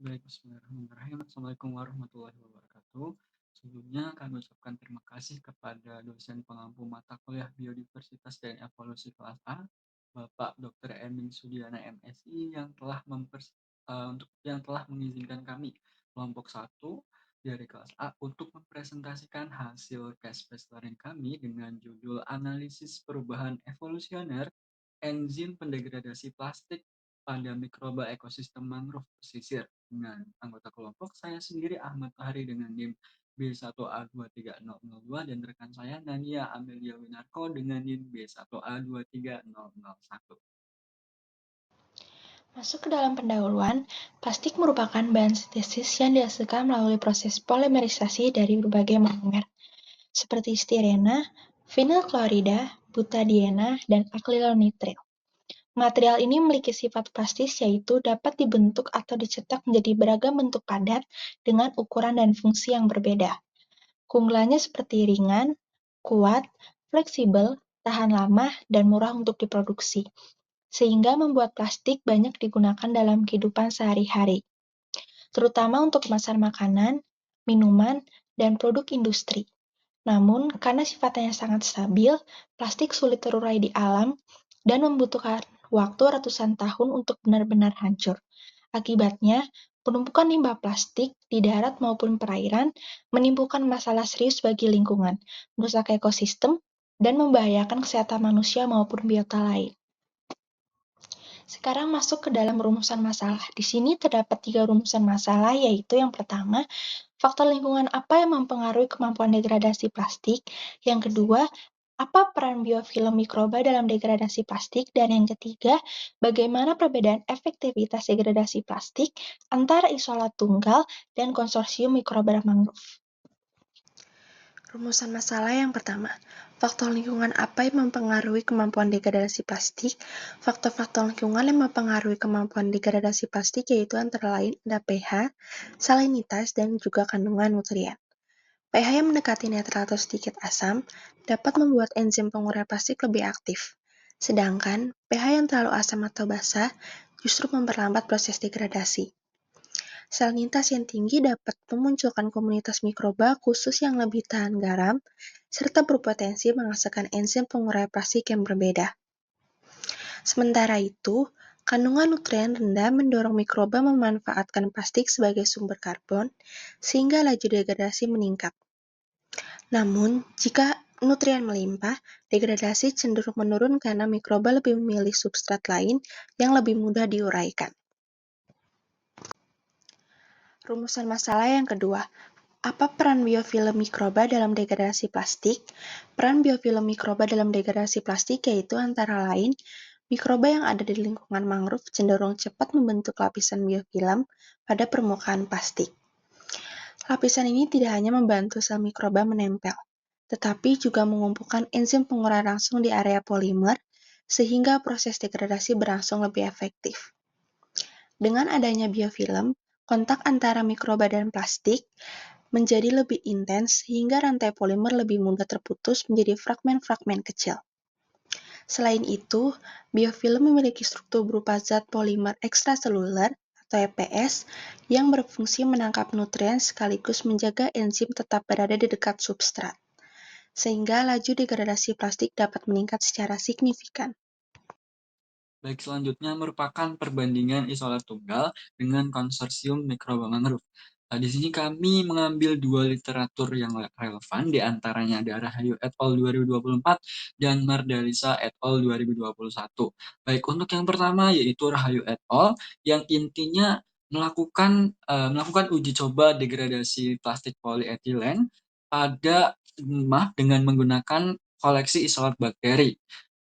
Baik, bismillahirrahmanirrahim. Assalamualaikum warahmatullahi wabarakatuh. Sebelumnya kami ucapkan terima kasih kepada dosen pengampu mata kuliah Biodiversitas dan Evolusi kelas A, Bapak Dr. Emin Sudiana MSI yang telah mengizinkan kami kelompok 1 dari kelas A untuk mempresentasikan hasil case based learning kami dengan judul Analisis Perubahan Evolusioner Enzim Pendegradasi Plastik pada Mikroba Ekosistem Mangrove Pesisir dengan anggota kelompok saya sendiri Ahmad Tahari dengan NIM B1A23002 dan rekan saya Nania Amelia Winarko dengan NIM B1A23001. Masuk ke dalam pendahuluan, plastik merupakan bahan sintesis yang dihasilkan melalui proses polimerisasi dari berbagai monomer, seperti stirena, vinyl klorida, butadiena, dan akrilonitril. Material ini memiliki sifat plastis yaitu dapat dibentuk atau dicetak menjadi beragam bentuk padat dengan ukuran dan fungsi yang berbeda. Keunggulannya seperti ringan, kuat, fleksibel, tahan lama, dan murah untuk diproduksi, sehingga membuat plastik banyak digunakan dalam kehidupan sehari-hari, terutama untuk kemasan makanan, minuman, dan produk industri. Namun, karena sifatnya sangat stabil, plastik sulit terurai di alam dan membutuhkan waktu ratusan tahun untuk benar-benar hancur. Akibatnya, penumpukan limbah plastik di darat maupun perairan menimbulkan masalah serius bagi lingkungan, merusak ekosistem, dan membahayakan kesehatan manusia maupun biota lain. Sekarang masuk ke dalam rumusan masalah. Di sini terdapat 3 rumusan masalah, yaitu yang pertama, faktor lingkungan apa yang mempengaruhi kemampuan degradasi plastik? Yang kedua, apa peran biofilm mikroba dalam degradasi plastik? Dan yang ketiga, bagaimana perbedaan efektivitas degradasi plastik antara isolat tunggal dan konsorsium mikroba mangrove? Rumusan masalah yang pertama, faktor lingkungan apa yang mempengaruhi kemampuan degradasi plastik? Faktor-faktor lingkungan yang mempengaruhi kemampuan degradasi plastik yaitu antara lain ada pH, salinitas, dan juga kandungan nutrien. pH yang mendekati netral atau sedikit asam dapat membuat enzim pengurai plastik lebih aktif. Sedangkan pH yang terlalu asam atau basa justru memperlambat proses degradasi. Salinitas yang tinggi dapat memunculkan komunitas mikroba khusus yang lebih tahan garam, serta berpotensi menghasilkan enzim pengurai plastik yang berbeda. Sementara itu, kandungan nutrien rendah mendorong mikroba memanfaatkan plastik sebagai sumber karbon, sehingga laju degradasi meningkat. Namun, jika nutrien melimpah, degradasi cenderung menurun karena mikroba lebih memilih substrat lain yang lebih mudah diuraikan. Rumusan masalah yang kedua, apa peran biofilm mikroba dalam degradasi plastik? Peran biofilm mikroba dalam degradasi plastik yaitu antara lain, mikroba yang ada di lingkungan mangrove cenderung cepat membentuk lapisan biofilm pada permukaan plastik. Lapisan ini tidak hanya membantu sel mikroba menempel, tetapi juga mengumpulkan enzim pengurai langsung di area polimer, sehingga proses degradasi berlangsung lebih efektif. Dengan adanya biofilm, kontak antara mikroba dan plastik menjadi lebih intens sehingga rantai polimer lebih mudah terputus menjadi fragmen-fragmen kecil. Selain itu, biofilm memiliki struktur berupa zat polimer ekstraseluler atau EPS yang berfungsi menangkap nutrien sekaligus menjaga enzim tetap berada di dekat substrat, sehingga laju degradasi plastik dapat meningkat secara signifikan. Baik, selanjutnya merupakan perbandingan isolat tunggal dengan konsorsium mikroba mangrove. Di sini kami mengambil 2 literatur yang relevan, di antaranya ada Rahayu et al. 2024 dan Mardalisa et al. 2021. Baik, untuk yang pertama yaitu Rahayu et al. Yang intinya melakukan uji coba degradasi plastik polietilen pada limbah dengan menggunakan koleksi isolat bakteri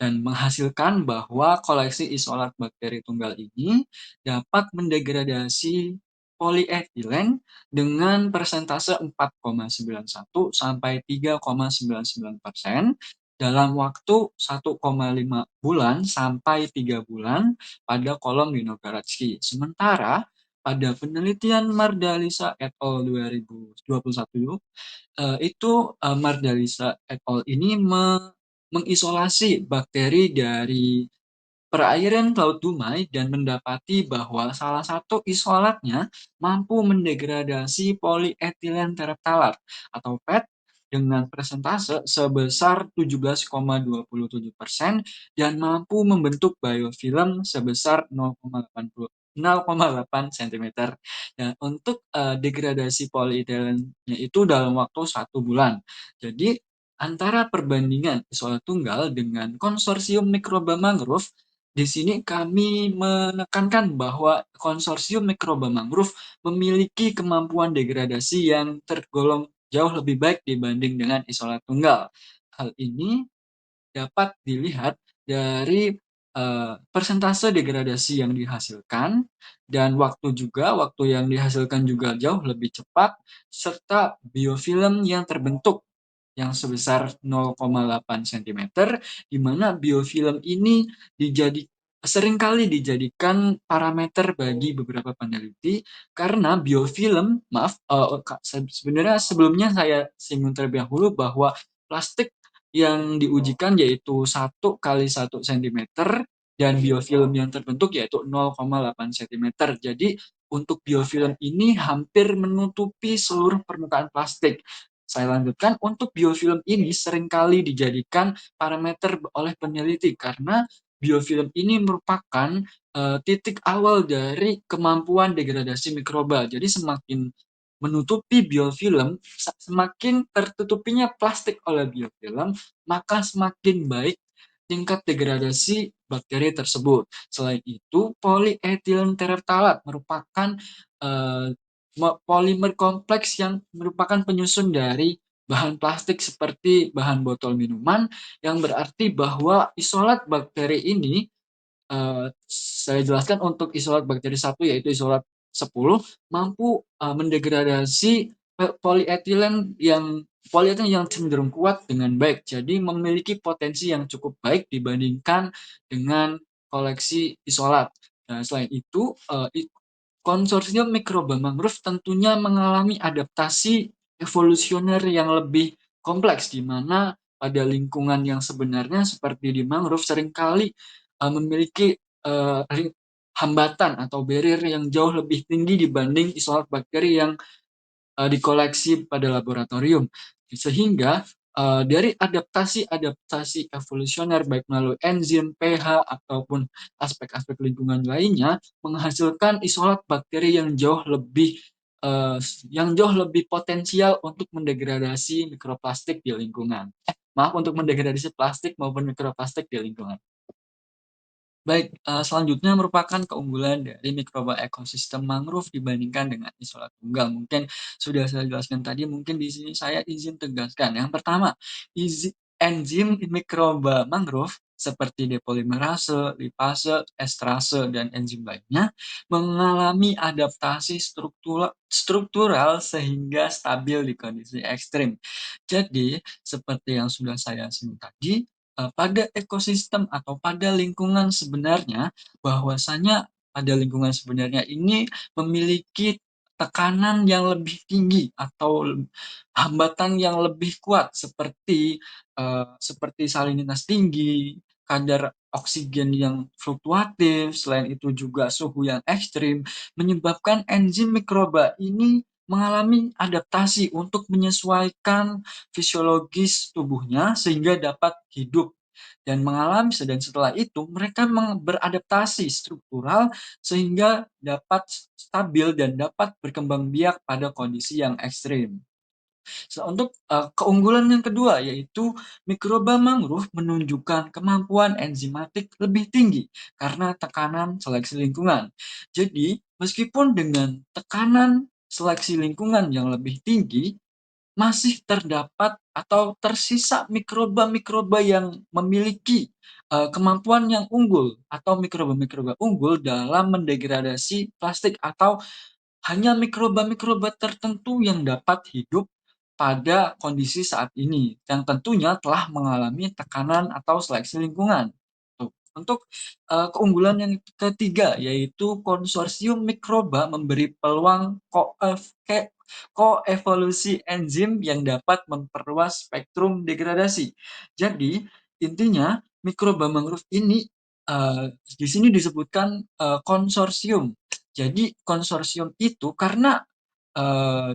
dan menghasilkan bahwa koleksi isolat bakteri tunggal ini dapat mendegradasi polietilen dengan persentase 4,91 sampai 3,99% dalam waktu 1,5 bulan sampai 3 bulan pada kolom Winogradski. Sementara pada penelitian Mardalisa et al. 2021 itu Mardalisa et al. Ini mengisolasi bakteri dari perairan Laut Dumai dan mendapati bahwa salah satu isolatnya mampu mendegradasi polietilen tereptalat atau PET dengan persentase sebesar 17,27% dan mampu membentuk biofilm sebesar 0,8 cm. Dan untuk degradasi polietilennya itu dalam waktu 1 bulan. Jadi antara perbandingan isolat tunggal dengan konsorsium mikroba mangrove, di sini kami menekankan bahwa konsorsium mikroba mangrove memiliki kemampuan degradasi yang tergolong jauh lebih baik dibanding dengan isolat tunggal. Hal ini dapat dilihat dari persentase degradasi yang dihasilkan dan waktu yang dihasilkan juga jauh lebih cepat serta biofilm yang terbentuk yang sebesar 0,8 cm, di mana biofilm ini dijadi seringkali dijadikan parameter bagi beberapa peneliti karena biofilm, maaf, sebenarnya sebelumnya saya singgung terlebih dahulu bahwa plastik yang diujikan yaitu 1 kali 1 cm dan biofilm yang terbentuk yaitu 0,8 cm. Jadi untuk biofilm ini hampir menutupi seluruh permukaan plastik. Saya lanjutkan, untuk biofilm ini seringkali dijadikan parameter oleh peneliti karena biofilm ini merupakan titik awal dari kemampuan degradasi mikroba. Jadi semakin menutupi biofilm, semakin tertutupinya plastik oleh biofilm, maka semakin baik tingkat degradasi bakteri tersebut. Selain itu, polyethylene tereptalat merupakan eh, polimer kompleks yang merupakan penyusun dari bahan plastik seperti bahan botol minuman, yang berarti bahwa isolat bakteri ini saya jelaskan untuk isolat bakteri 1 yaitu isolat 10 mampu mendegradasi polietilen yang cenderung kuat dengan baik. Jadi memiliki potensi yang cukup baik dibandingkan dengan koleksi isolat. Nah, selain itu, konsorsium mikroba mangrove tentunya mengalami adaptasi evolusioner yang lebih kompleks, di mana pada lingkungan yang sebenarnya seperti di mangrove seringkali memiliki uh, hambatan atau barrier yang jauh lebih tinggi dibanding isolat bakteri yang dikoleksi pada laboratorium. Sehingga dari adaptasi-adaptasi evolusioner baik melalui enzim, pH ataupun aspek-aspek lingkungan lainnya menghasilkan isolat bakteri uh, yang jauh lebih potensial untuk mendegradasi mikroplastik di lingkungan. Maaf, untuk mendegradasi plastik maupun mikroplastik di lingkungan. Baik, selanjutnya merupakan keunggulan dari mikroba ekosistem mangrove dibandingkan dengan isolat tunggal. Mungkin sudah saya jelaskan tadi, mungkin di sini saya izin tegaskan. Yang pertama, enzim mikroba mangrove seperti depolimerase, lipase, esterase, dan enzim lainnya mengalami adaptasi struktural sehingga stabil di kondisi ekstrim. Jadi, seperti yang sudah saya singgung tadi, pada ekosistem atau pada lingkungan sebenarnya, bahwasanya pada lingkungan sebenarnya ini memiliki tekanan yang lebih tinggi atau hambatan yang lebih kuat seperti salinitas tinggi, kadar oksigen yang fluktuatif, selain itu juga suhu yang ekstrim, menyebabkan enzim mikroba ini mengalami adaptasi untuk menyesuaikan fisiologis tubuhnya sehingga dapat hidup dan mengalami dan setelah itu mereka beradaptasi struktural sehingga dapat stabil dan dapat berkembang biak pada kondisi yang ekstrim. Untuk keunggulan yang kedua yaitu mikroba mangrove menunjukkan kemampuan enzimatik lebih tinggi karena tekanan seleksi lingkungan. Jadi, meskipun dengan tekanan seleksi lingkungan yang lebih tinggi, masih terdapat atau tersisa mikroba-mikroba yang memiliki kemampuan yang unggul atau mikroba-mikroba unggul dalam mendegradasi plastik atau hanya mikroba-mikroba tertentu yang dapat hidup pada kondisi saat ini, yang tentunya telah mengalami tekanan atau seleksi lingkungan. Untuk keunggulan yang ketiga, yaitu konsorsium mikroba memberi peluang koevolusi enzim yang dapat memperluas spektrum degradasi. Jadi, intinya mikroba mangrove ini eh, di sini disebutkan konsorsium. Jadi konsorsium itu karena eh,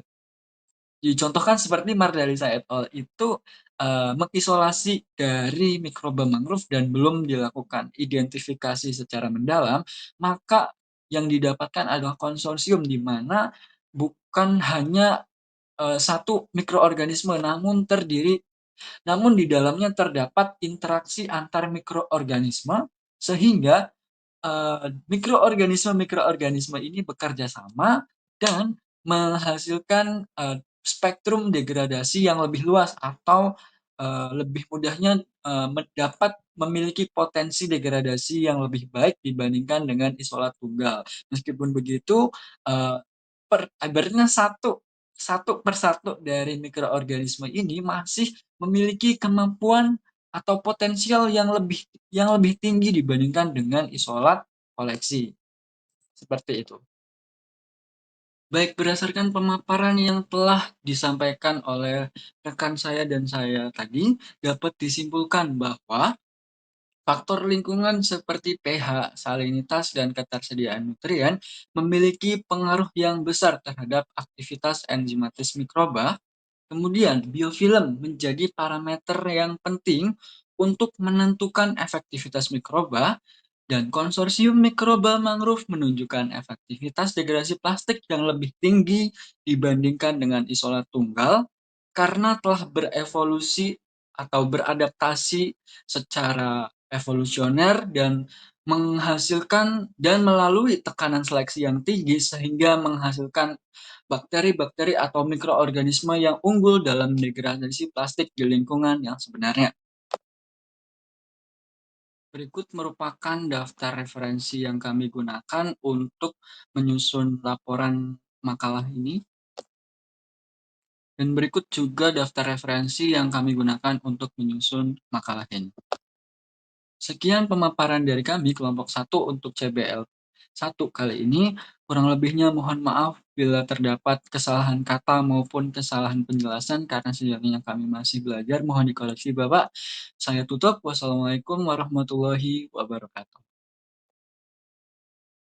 dicontohkan seperti Mardalisa et al. Itu mengisolasi dari mikroba mangrove dan belum dilakukan identifikasi secara mendalam, maka yang didapatkan adalah konsorsium di mana bukan hanya satu mikroorganisme namun di dalamnya terdapat interaksi antar mikroorganisme sehingga mikroorganisme-mikroorganisme ini bekerja sama dan menghasilkan spektrum degradasi yang lebih luas atau lebih mudahnya dapat memiliki potensi degradasi yang lebih baik dibandingkan dengan isolat tunggal. Meskipun begitu, uh, ibaratnya satu satu persatu dari mikroorganisme ini masih memiliki kemampuan atau potensial yang lebih tinggi dibandingkan dengan isolat koleksi. Seperti itu. Baik, berdasarkan pemaparan yang telah disampaikan oleh rekan saya dan saya tadi, dapat disimpulkan bahwa faktor lingkungan seperti pH, salinitas, dan ketersediaan nutrien memiliki pengaruh yang besar terhadap aktivitas enzimatis mikroba. Kemudian, biofilm menjadi parameter yang penting untuk menentukan efektivitas mikroba, dan konsorsium mikroba mangrove menunjukkan efektivitas degradasi plastik yang lebih tinggi dibandingkan dengan isolat tunggal karena telah berevolusi atau beradaptasi secara evolusioner dan menghasilkan dan melalui tekanan seleksi yang tinggi sehingga menghasilkan bakteri-bakteri atau mikroorganisme yang unggul dalam degradasi plastik di lingkungan yang sebenarnya. Berikut merupakan daftar referensi yang kami gunakan untuk menyusun laporan makalah ini. Dan berikut juga daftar referensi yang kami gunakan untuk menyusun makalah ini. Sekian pemaparan dari kami kelompok 1 untuk CBL 1 kali ini. Kurang lebihnya mohon maaf bila terdapat kesalahan kata maupun kesalahan penjelasan karena sejatinya kami masih belajar. Mohon dikoreksi Bapak. Saya tutup. Wassalamualaikum warahmatullahi wabarakatuh.